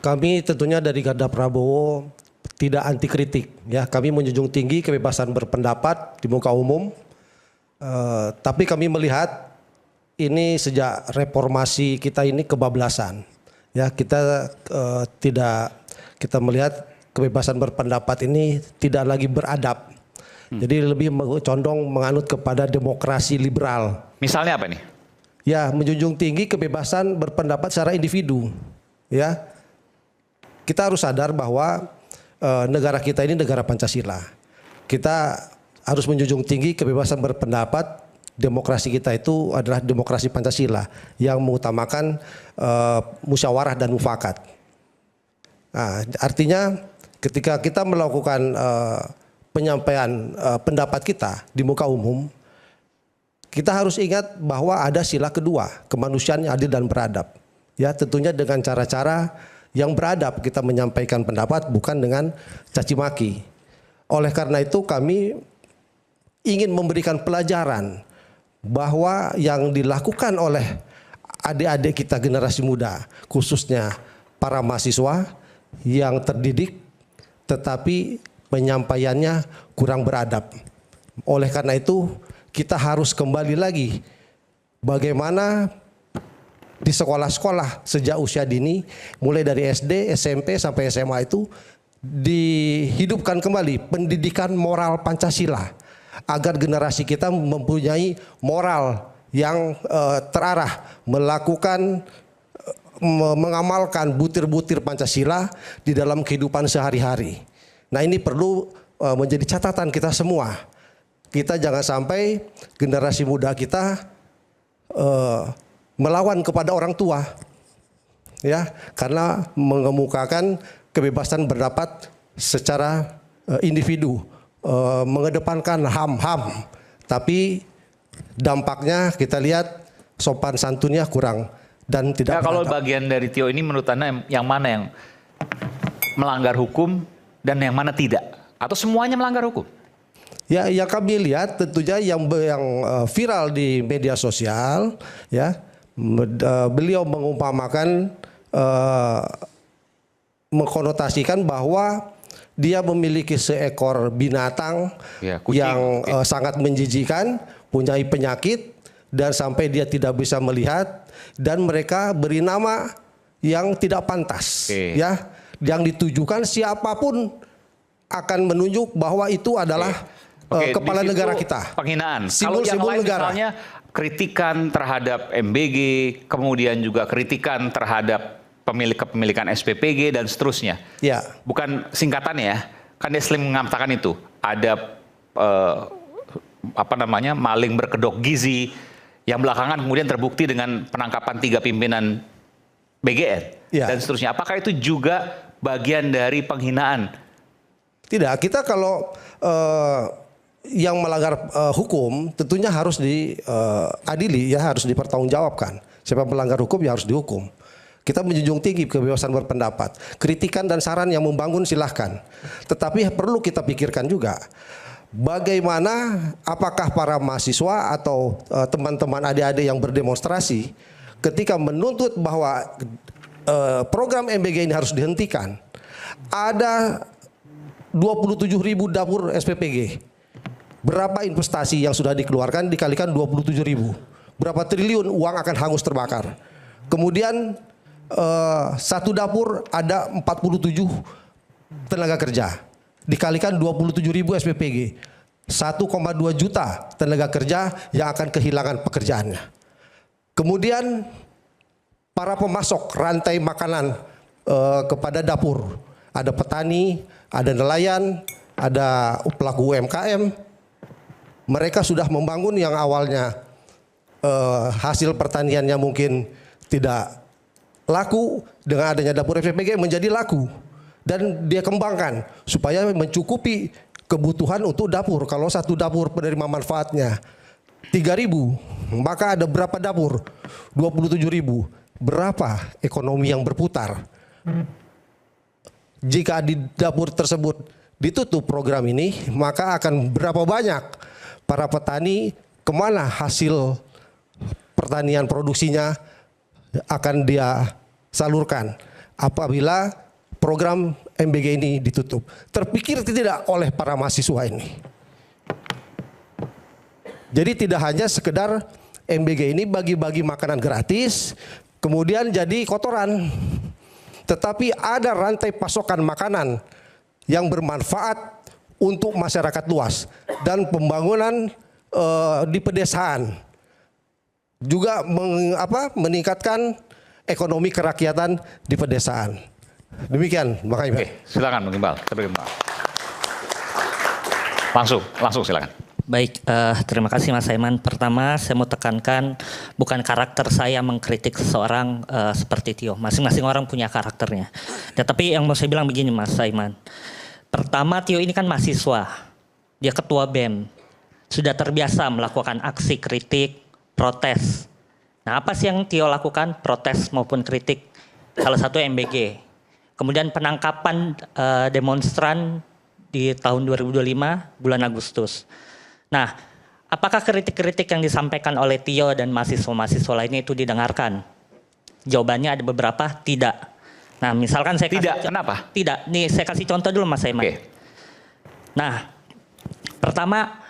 Kami tentunya dari Garda Prabowo tidak anti kritik, ya. Kami menjunjung tinggi kebebasan berpendapat di muka umum. Tapi kami melihat ini sejak reformasi kita ini kebablasan, ya. Kita melihat kebebasan berpendapat ini tidak lagi beradab. Jadi lebih condong menganut kepada demokrasi liberal. Misalnya apa nih? Ya, menjunjung tinggi kebebasan berpendapat secara individu, ya. Kita harus sadar bahwa negara kita ini negara Pancasila. Kita harus menjunjung tinggi kebebasan berpendapat. Demokrasi kita itu adalah demokrasi Pancasila yang mengutamakan musyawarah dan mufakat. Nah, artinya ketika kita melakukan penyampaian pendapat kita di muka umum, kita harus ingat bahwa ada sila kedua, kemanusiaan yang adil dan beradab. Ya, tentunya dengan cara-cara yang beradab kita menyampaikan pendapat, bukan dengan caci maki. Oleh karena itu kami ingin memberikan pelajaran bahwa yang dilakukan oleh adik-adik kita generasi muda, khususnya para mahasiswa yang terdidik tetapi penyampaiannya kurang beradab. Oleh karena itu kita harus kembali lagi bagaimana di sekolah-sekolah sejak usia dini, mulai dari SD, SMP sampai SMA itu dihidupkan kembali pendidikan moral Pancasila agar generasi kita mempunyai moral yang terarah melakukan mengamalkan butir-butir Pancasila di dalam kehidupan sehari-hari. Nah, ini perlu menjadi catatan kita semua. Kita jangan sampai generasi muda kita melawan kepada orang tua, ya, karena mengemukakan kebebasan berpendapat secara individu, mengedepankan HAM, tapi dampaknya kita lihat sopan santunnya kurang dan tidak. Nah, kalau bagian dari Tio ini menurut Anda yang mana yang melanggar hukum dan yang mana tidak, atau semuanya melanggar hukum? Ya, yang kami lihat tentunya yang viral di media sosial, ya. Beliau mengumpamakan, mengkonotasikan bahwa dia memiliki seekor binatang ya, yang sangat menjijikan, punya penyakit dan sampai dia tidak bisa melihat, dan mereka beri nama yang tidak pantas, ya, yang ditujukan siapapun akan menunjuk bahwa itu adalah kepala negara kita. Penghinaan. Simbol, kalau yang lain negara. Misalnya kritikan terhadap MBG, kemudian juga kritikan terhadap kepemilikan SPPG dan seterusnya. Ya. Bukan singkatannya ya. Kan Deslim mengatakan itu ada maling berkedok gizi yang belakangan kemudian terbukti dengan penangkapan 3 pimpinan BGN dan seterusnya. Apakah itu juga bagian dari penghinaan? Tidak, kita kalau yang melanggar hukum tentunya harus diadili, ya, harus dipertanggungjawabkan. Siapa melanggar hukum ya harus dihukum. Kita menjunjung tinggi kebebasan berpendapat. Kritikan dan saran yang membangun silahkan. Tetapi perlu kita pikirkan juga bagaimana, apakah para mahasiswa atau teman-teman adik-adik yang berdemonstrasi ketika menuntut bahwa program MBG ini harus dihentikan. Ada 27.000 dapur SPPG. Berapa investasi yang sudah dikeluarkan dikalikan 27.000. Berapa triliun uang akan hangus terbakar. Kemudian satu dapur ada 47 tenaga kerja. Dikalikan 27.000 SPPG. 1,2 juta tenaga kerja yang akan kehilangan pekerjaannya. Kemudian para pemasok rantai makanan kepada dapur. Ada petani, ada nelayan, ada pelaku UMKM. Mereka sudah membangun yang awalnya hasil pertaniannya mungkin tidak laku, dengan adanya dapur SPPG menjadi laku. Dan dia kembangkan supaya mencukupi kebutuhan untuk dapur. Kalau satu dapur penerima manfaatnya 3.000, maka ada berapa dapur? 27.000. Berapa ekonomi yang berputar? Jika di dapur tersebut ditutup program ini, maka akan berapa banyak para petani, kemana hasil pertanian produksinya akan dia salurkan. apabila program MBG ini ditutup. Terpikir tidak oleh para mahasiswa ini. Jadi tidak hanya sekedar MBG ini bagi-bagi makanan gratis, kemudian jadi kotoran. Tetapi ada rantai pasokan makanan yang bermanfaat untuk masyarakat luas dan pembangunan di pedesaan. Juga meningkatkan ekonomi kerakyatan di pedesaan. Demikian, Bang Iqbal. Oke, silakan Bang Iqbal. Langsung silakan. Baik, terima kasih Mas Saiman. Pertama, saya mau tekankan bukan karakter saya mengkritik seseorang seperti Tio. Masing-masing orang punya karakternya. Tetapi yang mau saya bilang begini Mas Saiman. Pertama, Tio ini kan mahasiswa. Dia ketua BEM. Sudah terbiasa melakukan aksi kritik, protes. Nah, apa sih yang Tio lakukan? Protes maupun kritik. Salah satu MBG. Kemudian penangkapan demonstran di tahun 2025 bulan Agustus. Nah, apakah kritik-kritik yang disampaikan oleh Tio dan mahasiswa-mahasiswa lainnya itu didengarkan? Jawabannya ada beberapa, tidak. Nah, misalkan saya tidak, kenapa? Tidak. Nih, saya kasih contoh dulu Mas Saiman. Oke. Nah, pertama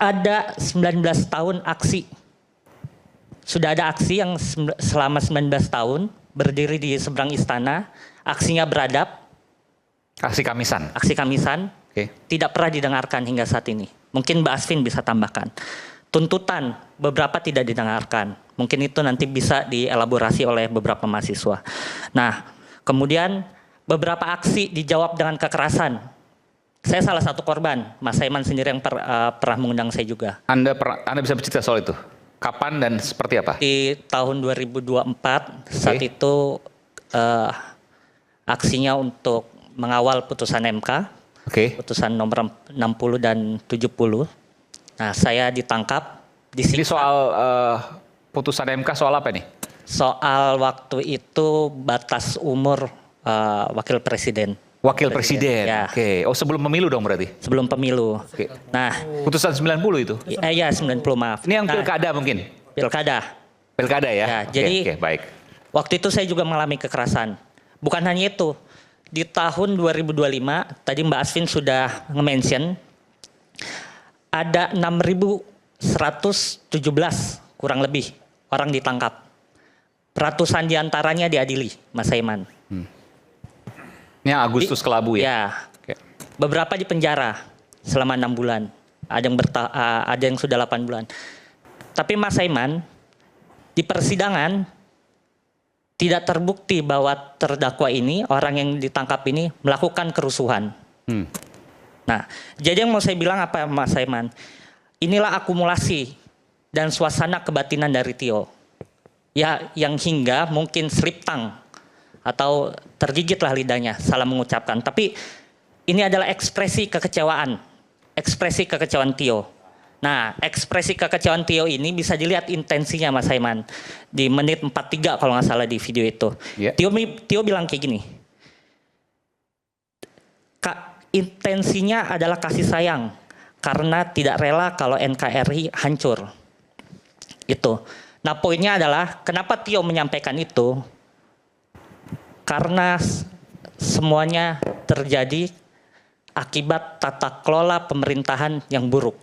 ada 19 tahun aksi. Sudah ada aksi yang selama 19 tahun berdiri di seberang istana, aksinya beradab. Aksi Kamisan. Aksi Kamisan. Oke. Tidak pernah didengarkan hingga saat ini. Mungkin Mbak Asvin bisa tambahkan. Tuntutan beberapa tidak didengarkan. Mungkin itu nanti bisa dielaborasi oleh beberapa mahasiswa. Nah, kemudian beberapa aksi dijawab dengan kekerasan. Saya salah satu korban. Mas Saiman sendiri yang pernah mengundang saya juga. Anda bisa bercerita soal itu? Kapan dan seperti apa? Di tahun 2024, saat itu aksinya untuk mengawal putusan MK, putusan nomor 60 dan 70. Nah, saya ditangkap. Jadi soal putusan MK soal apa nih? Soal waktu itu batas umur wakil presiden. Wakil presiden. Ya. Oke. Oh, sebelum pemilu dong berarti? Sebelum pemilu. Oke. Nah, putusan 90 itu? Iya, 90 maaf. Ini yang pilkada mungkin? Pilkada. Pilkada ya? Ya, jadi baik. Waktu itu saya juga mengalami kekerasan. Bukan hanya itu. Di tahun 2025, tadi Mbak Asvin sudah nge-mention, ada 6.117 kurang lebih orang ditangkap. Ratusan diantaranya diadili, Mas Saiman. Ini Agustus Kelabu ya? Ya. Oke. Beberapa di penjara selama 6 bulan. Ada yang sudah 8 bulan. Tapi Mas Saiman, di persidangan tidak terbukti bahwa terdakwa ini, orang yang ditangkap ini melakukan kerusuhan. Nah, jadi yang mau saya bilang apa Mas Saiman? Inilah akumulasi dan suasana kebatinan dari Tio. Ya, yang hingga mungkin slip tongue atau tergigitlah lidahnya, salah mengucapkan. Tapi ini adalah ekspresi kekecewaan Tio. Nah, ekspresi kekecewaan Tio ini bisa dilihat intensinya Mas Saiman. Di menit 43 kalau nggak salah di video itu. Yeah. Tio bilang kayak gini. Intensinya adalah kasih sayang. Karena tidak rela kalau NKRI hancur. Itu. Nah, poinnya adalah kenapa Tio menyampaikan itu? Karena semuanya terjadi akibat tata kelola pemerintahan yang buruk.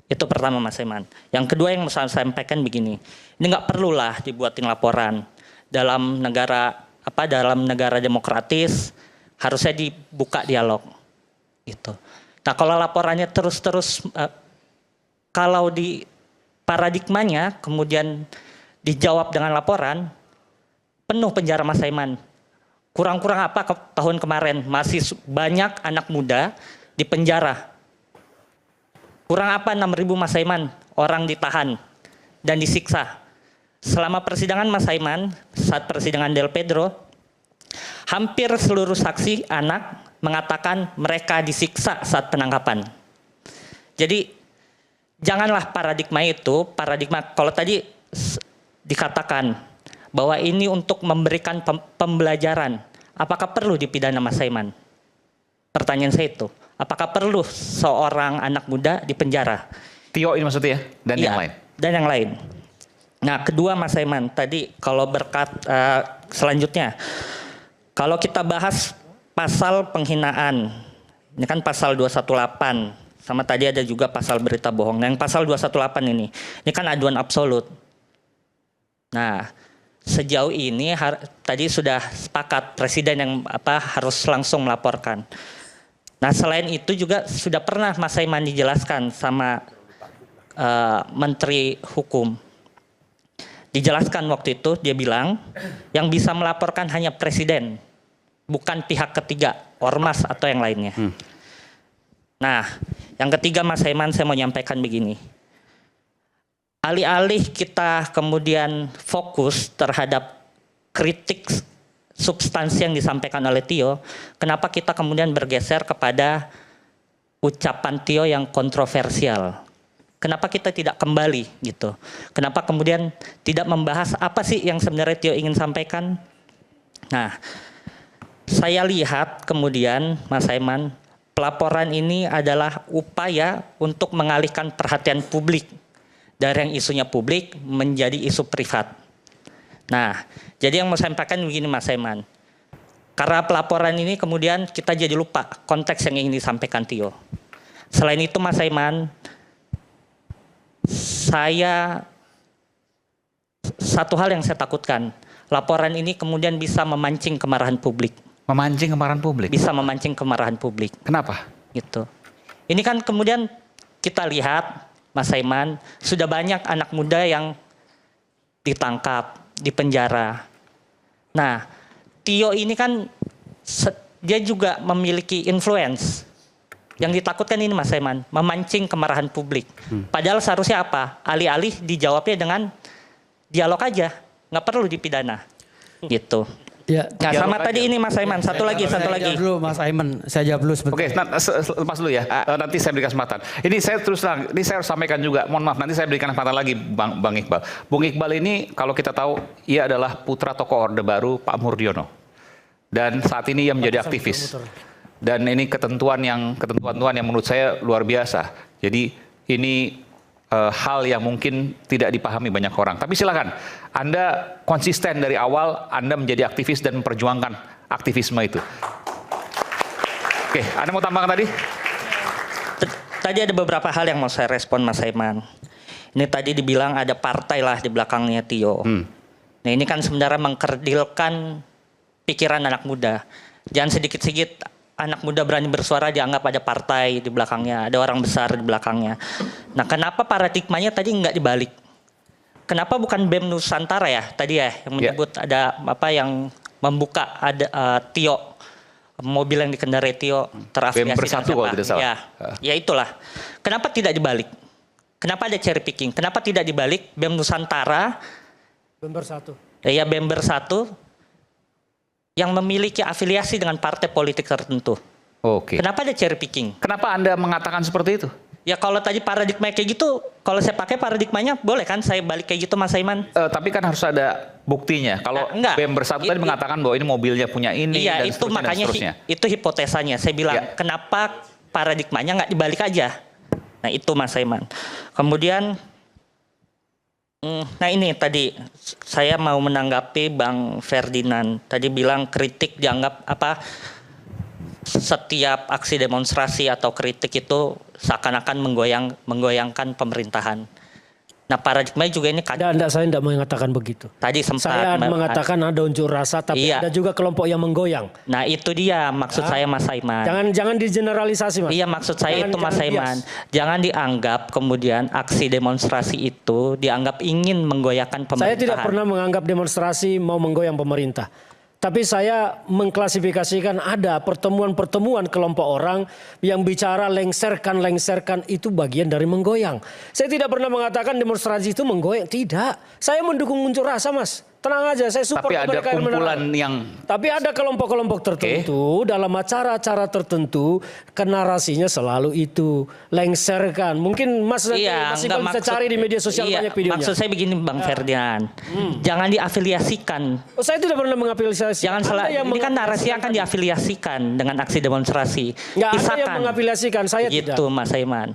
Itu pertama Mas Saiman. Yang kedua yang saya sampaikan begini, ini nggak perlulah dibuatin laporan. Dalam negara demokratis harusnya dibuka dialog. Gitu. Nah, kalau laporannya terus-terus, kalau di paradigmanya kemudian dijawab dengan laporan, penuh penjara Mas Saiman. Kurang-kurang apa tahun kemarin masih banyak anak muda di penjara. Kurang apa 6.000 Mas Saiman orang ditahan dan disiksa. Selama persidangan Mas Saiman, saat persidangan Del Pedro, hampir seluruh saksi anak mengatakan mereka disiksa saat penangkapan. Jadi janganlah paradigma kalau tadi dikatakan bahwa ini untuk memberikan pembelajaran. Apakah perlu dipidana Mas Saiman? Pertanyaan saya itu. Apakah perlu seorang anak muda dipenjara? Tio ini maksudnya ya? Dan yang lain? Dan yang lain. Nah, kedua Mas Saiman, tadi kalau selanjutnya. Kalau kita bahas pasal penghinaan, ini kan pasal 218, sama tadi ada juga pasal berita bohong. Nah, yang pasal 218 ini kan aduan absolut. Nah, sejauh ini tadi sudah sepakat presiden yang harus langsung melaporkan. Nah, selain itu juga sudah pernah Mas Saiman dijelaskan sama Menteri Hukum. Dijelaskan waktu itu, dia bilang yang bisa melaporkan hanya presiden, bukan pihak ketiga, ormas atau yang lainnya. Nah, yang ketiga Mas Saiman, saya mau nyampaikan begini. Alih-alih kita kemudian fokus terhadap kritik substansi yang disampaikan oleh Tio, kenapa kita kemudian bergeser kepada ucapan Tio yang kontroversial? Kenapa kita tidak kembali gitu? Kenapa kemudian tidak membahas apa sih yang sebenarnya Tio ingin sampaikan? Nah, saya lihat kemudian Mas Saiman, pelaporan ini adalah upaya untuk mengalihkan perhatian publik dari yang isunya publik menjadi isu privat. Nah, jadi yang mau saya sampaikan begini Mas Saiman. Karena pelaporan ini kemudian kita jadi lupa konteks yang ingin disampaikan Tio. Selain itu Mas Saiman, satu hal yang saya takutkan, laporan ini kemudian bisa memancing kemarahan publik. Memancing kemarahan publik? Bisa memancing kemarahan publik. Kenapa? Gitu. Ini kan kemudian kita lihat, Mas Saiman, sudah banyak anak muda yang ditangkap, dipenjara. Nah, Tio ini kan dia juga memiliki influence. Yang ditakutkan ini Mas Saiman, memancing kemarahan publik. Padahal seharusnya apa? Alih-alih dijawabnya dengan dialog aja, nggak perlu dipidana. Gitu. Ya, nah, sama tadi ini Mas Saiman, satu lagi. Jawab dulu Mas Aiman, saya jawab dulu sebentar. Oke, lepas dulu ya. Nanti saya berikan kesempatan. Ini saya terus terang, ini saya harus sampaikan juga. Mohon maaf, nanti saya berikan kesempatan lagi Bang Iqbal. Bung Iqbal ini kalau kita tahu, ia adalah putra tokoh Orde Baru Pak Murdiono. Dan saat ini ia menjadi aktivis. Dan ini ketentuan yang menurut saya luar biasa. Jadi ini hal yang mungkin tidak dipahami banyak orang. Tapi silakan, Anda konsisten dari awal, Anda menjadi aktivis dan memperjuangkan aktivisme itu. Oke, Anda mau tambahkan tadi? Tadi ada beberapa hal yang mau saya respon Mas Saiman. Ini tadi dibilang ada partai lah di belakangnya Tio. Nah ini kan sebenarnya mengkerdilkan pikiran anak muda. Jangan sedikit-sedikit anak muda berani bersuara dianggap ada partai di belakangnya, ada orang besar di belakangnya. Nah, kenapa paradigmanya tadi nggak dibalik? Kenapa bukan BEM Nusantara ya tadi ya yang menyebut ada apa yang membuka ada Tio, mobil yang dikendarai Tio terafiliasi BEM Bersatu kalau tidak salah. Ya itulah. Kenapa tidak dibalik? Kenapa ada cherry picking? Kenapa tidak dibalik BEM Nusantara? BEM Bersatu. Ya BEM Bersatu yang memiliki afiliasi dengan partai politik tertentu. Oke. Kenapa ada cherry picking? Kenapa Anda mengatakan seperti itu? Ya kalau tadi paradigma kayak gitu, kalau saya pakai paradigmanya boleh kan saya balik kayak gitu Mas Saiman? Tapi kan harus ada buktinya. Kalau BEM Bersatu tadi mengatakan bahwa ini mobilnya punya ini iya, dan itu makanya itu hipotesanya. Saya bilang kenapa paradigmanya nggak dibalik aja? Nah itu Mas Saiman. Kemudian nah ini tadi saya mau menanggapi Bang Ferdinand tadi bilang kritik dianggap apa setiap aksi demonstrasi atau kritik itu seakan-akan menggoyangkan pemerintahan. Nah paradigma juga ini saya tidak mengatakan begitu. Tadi sempat saya mengatakan ada unjuk rasa tapi ada juga kelompok yang menggoyang. Nah itu dia maksud saya Mas Saiman. Jangan digeneralisasi Mas. Iya maksud saya itu Mas Saiman. Jangan dianggap kemudian aksi demonstrasi itu dianggap ingin menggoyahkan pemerintahan. Saya tidak pernah menganggap demonstrasi mau menggoyang pemerintah. Tapi saya mengklasifikasikan ada pertemuan-pertemuan kelompok orang yang bicara lengserkan itu bagian dari menggoyang. Saya tidak pernah mengatakan demonstrasi itu menggoyang. Tidak. Saya mendukung unjuk rasa Mas. Tenang aja, saya support mereka. Tapi ada kumpulan yang... Tapi ada kelompok-kelompok tertentu dalam acara-acara tertentu narasinya selalu itu. Lengserkan. Mungkin Mas masih bisa cari di media sosial banyak videonya. Maksud saya begini Bang Ferdinand. Jangan diafiliasikan. Oh, saya tidak pernah mengafiliasi. Jangan salah. Ini kan narasi akan diafiliasikan dengan aksi demonstrasi. Nggak ada yang mengafiliasikan. Saya gitu, tidak. Mas Saiman.